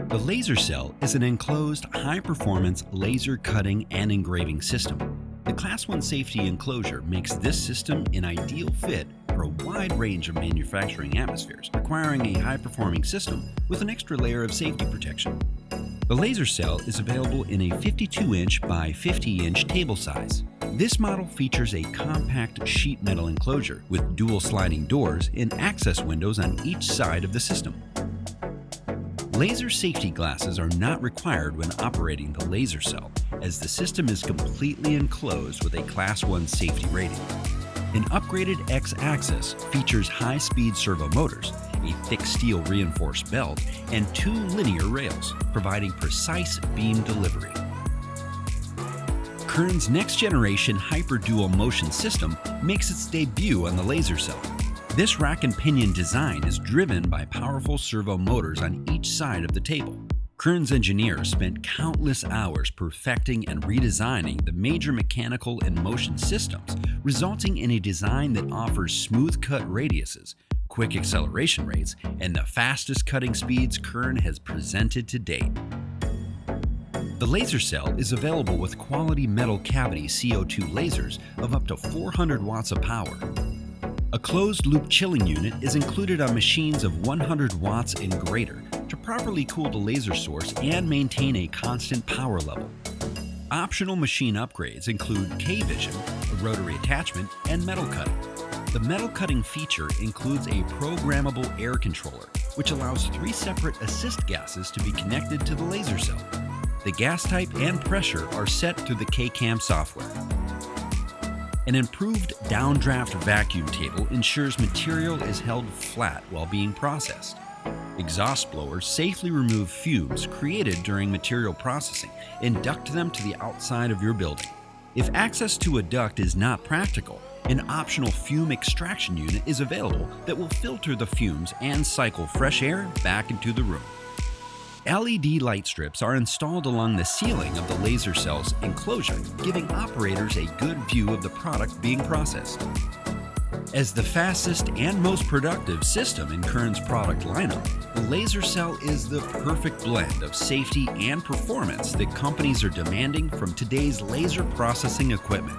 The LaserCELL is an enclosed, high-performance laser cutting and engraving system. The Class 1 safety enclosure makes this system an ideal fit for a wide range of manufacturing atmospheres, requiring a high-performing system with an extra layer of safety protection. The LaserCELL is available in a 52-inch by 50-inch table size. This model features a compact sheet metal enclosure with dual sliding doors and access windows on each side of the system. Laser safety glasses are not required when operating the LaserCELL, as the system is completely enclosed with a Class 1 safety rating. An upgraded X-axis features high-speed servo motors, a thick steel reinforced belt, and 2 linear rails, providing precise beam delivery. Kern's next-generation hyper-dual motion system makes its debut on the LaserCELL. This rack and pinion design is driven by powerful servo motors on each side of the table. Kern's engineers spent countless hours perfecting and redesigning the major mechanical and motion systems, resulting in a design that offers smooth cut radiuses, quick acceleration rates, and the fastest cutting speeds Kern has presented to date. The LaserCELL is available with quality metal cavity CO2 lasers of up to 400 watts of power. A closed-loop chilling unit is included on machines of 100 watts and greater to properly cool the laser source and maintain a constant power level. Optional machine upgrades include K-Vision, a rotary attachment, and metal cutting. The metal cutting feature includes a programmable air controller, which allows 3 separate assist gases to be connected to the LaserCELL. The gas type and pressure are set through the K-Cam software. An improved downdraft vacuum table ensures material is held flat while being processed. Exhaust blowers safely remove fumes created during material processing and duct them to the outside of your building. If access to a duct is not practical, an optional fume extraction unit is available that will filter the fumes and cycle fresh air back into the room. LED light strips are installed along the ceiling of the LaserCELL's enclosure, giving operators a good view of the product being processed. As the fastest and most productive system in Kern's product lineup, the LaserCELL is the perfect blend of safety and performance that companies are demanding from today's laser processing equipment.